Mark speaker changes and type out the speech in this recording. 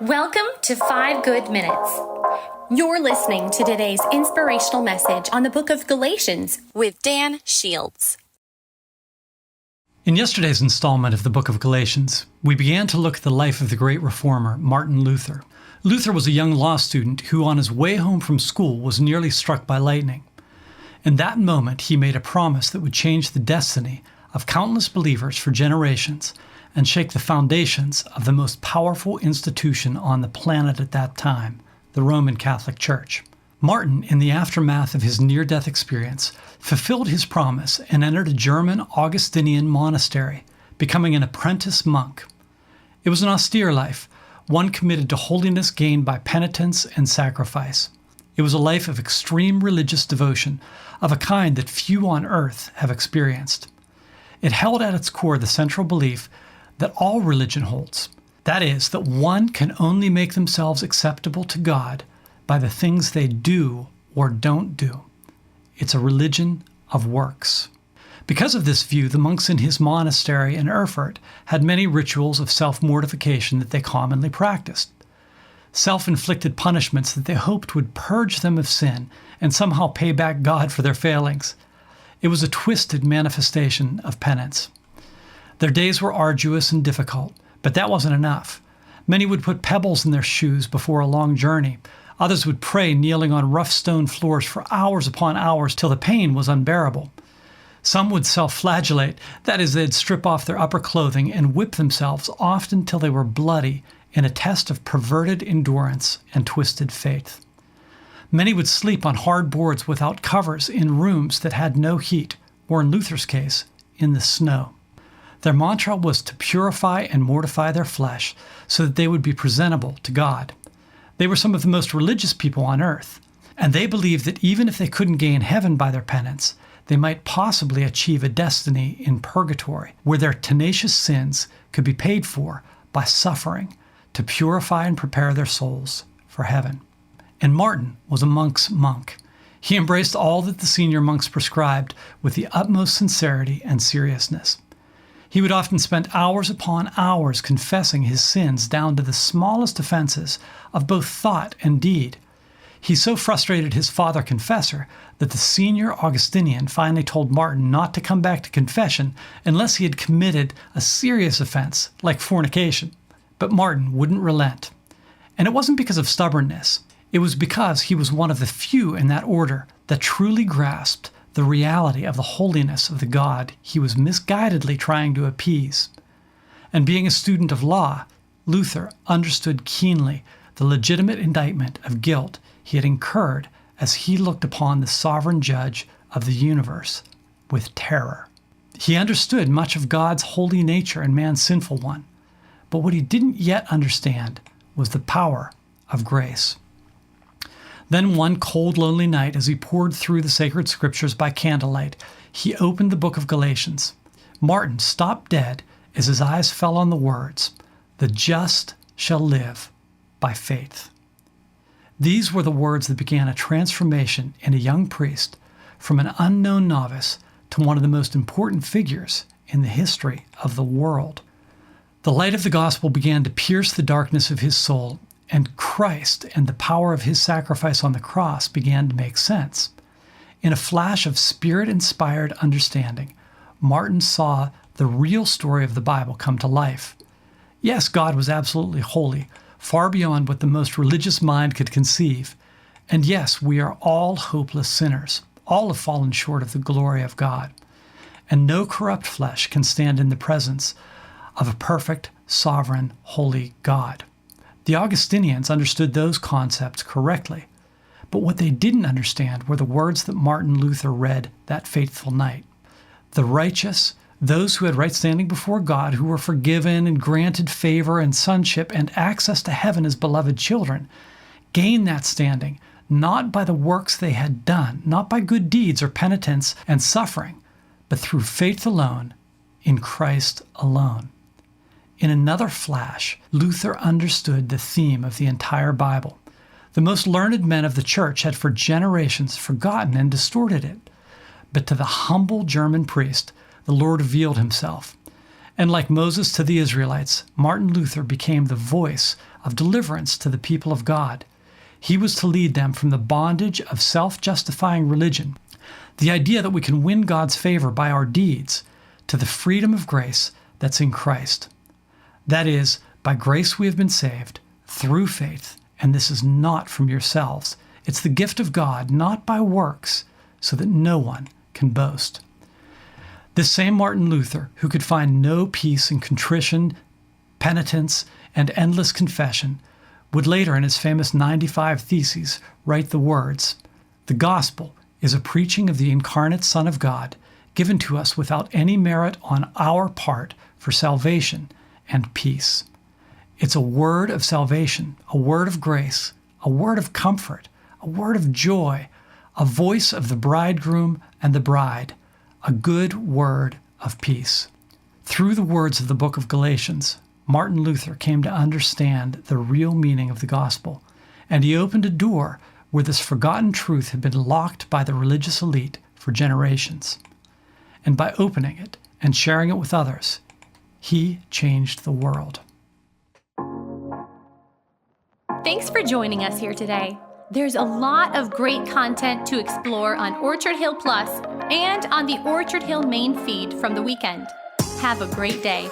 Speaker 1: Welcome to 5 Good Minutes. You're listening to today's inspirational message on the book of Galatians with Dan Shields.
Speaker 2: In yesterday's installment of the book of Galatians, we began to look at the life of the great reformer, Martin Luther. Luther was a young law student who, on his way home from school, was nearly struck by lightning. In that moment, he made a promise that would change the destiny of countless believers for generations and shake the foundations of the most powerful institution on the planet at that time, the Roman Catholic Church. Martin, in the aftermath of his near-death experience, fulfilled his promise and entered a German Augustinian monastery, becoming an apprentice monk. It was an austere life, one committed to holiness gained by penitence and sacrifice. It was a life of extreme religious devotion, of a kind that few on earth have experienced. It held at its core the central belief that all religion holds. That is, that one can only make themselves acceptable to God by the things they do or don't do. It's a religion of works. Because of this view, the monks in his monastery in Erfurt had many rituals of self-mortification that they commonly practiced. Self-inflicted punishments that they hoped would purge them of sin and somehow pay back God for their failings. It was a twisted manifestation of penance. Their days were arduous and difficult, but that wasn't enough. Many would put pebbles in their shoes before a long journey. Others would pray kneeling on rough stone floors for hours upon hours till the pain was unbearable. Some would self-flagellate, that is, they'd strip off their upper clothing and whip themselves, often till they were bloody, in a test of perverted endurance and twisted faith. Many would sleep on hard boards without covers in rooms that had no heat, or in Luther's case, in the snow. Their mantra was to purify and mortify their flesh so that they would be presentable to God. They were some of the most religious people on earth, and they believed that even if they couldn't gain heaven by their penance, they might possibly achieve a destiny in purgatory, where their tenacious sins could be paid for by suffering to purify and prepare their souls for heaven. And Martin was a monk's monk. He embraced all that the senior monks prescribed with the utmost sincerity and seriousness. He would often spend hours upon hours confessing his sins down to the smallest offenses of both thought and deed. He so frustrated his father confessor that the senior Augustinian finally told Martin not to come back to confession unless he had committed a serious offense like fornication. But Martin wouldn't relent. And it wasn't because of stubbornness. It was because he was one of the few in that order that truly grasped the reality of the holiness of the God he was misguidedly trying to appease. And being a student of law, Luther understood keenly the legitimate indictment of guilt he had incurred as he looked upon the sovereign judge of the universe with terror. He understood much of God's holy nature and man's sinful one, but what he didn't yet understand was the power of grace. Then one cold, lonely night, as he pored through the sacred scriptures by candlelight, he opened the book of Galatians. Martin stopped dead as his eyes fell on the words, "The just shall live by faith." These were the words that began a transformation in a young priest from an unknown novice to one of the most important figures in the history of the world. The light of the gospel began to pierce the darkness of his soul, and Christ and the power of his sacrifice on the cross began to make sense. In a flash of spirit-inspired understanding, Martin saw the real story of the Bible come to life. Yes, God was absolutely holy, far beyond what the most religious mind could conceive. And yes, we are all hopeless sinners. All have fallen short of the glory of God. And no corrupt flesh can stand in the presence of a perfect, sovereign, holy God. The Augustinians understood those concepts correctly, but what they didn't understand were the words that Martin Luther read that fateful night. The righteous, those who had right standing before God, who were forgiven and granted favor and sonship and access to heaven as beloved children, gained that standing not by the works they had done, not by good deeds or penitence and suffering, but through faith alone, in Christ alone. In another flash, Luther understood the theme of the entire Bible. The most learned men of the church had for generations forgotten and distorted it. But to the humble German priest, the Lord revealed himself. And like Moses to the Israelites, Martin Luther became the voice of deliverance to the people of God. He was to lead them from the bondage of self-justifying religion, the idea that we can win God's favor by our deeds, to the freedom of grace that's in Christ. That is, by grace we have been saved, through faith, and this is not from yourselves. It's the gift of God, not by works, so that no one can boast. This same Martin Luther, who could find no peace in contrition, penitence, and endless confession, would later in his famous 95 Theses write the words, "The gospel is a preaching of the incarnate Son of God, given to us without any merit on our part for salvation and peace." It's a word of salvation, a word of grace, a word of comfort, a word of joy, a voice of the bridegroom and the bride, a good word of peace. Through the words of the book of Galatians, Martin Luther came to understand the real meaning of the gospel, and he opened a door where this forgotten truth had been locked by the religious elite for generations. And by opening it and sharing it with others, he changed the world.
Speaker 1: Thanks for joining us here today. There's a lot of great content to explore on Orchard Hill Plus and on the Orchard Hill main feed from the weekend. Have a great day.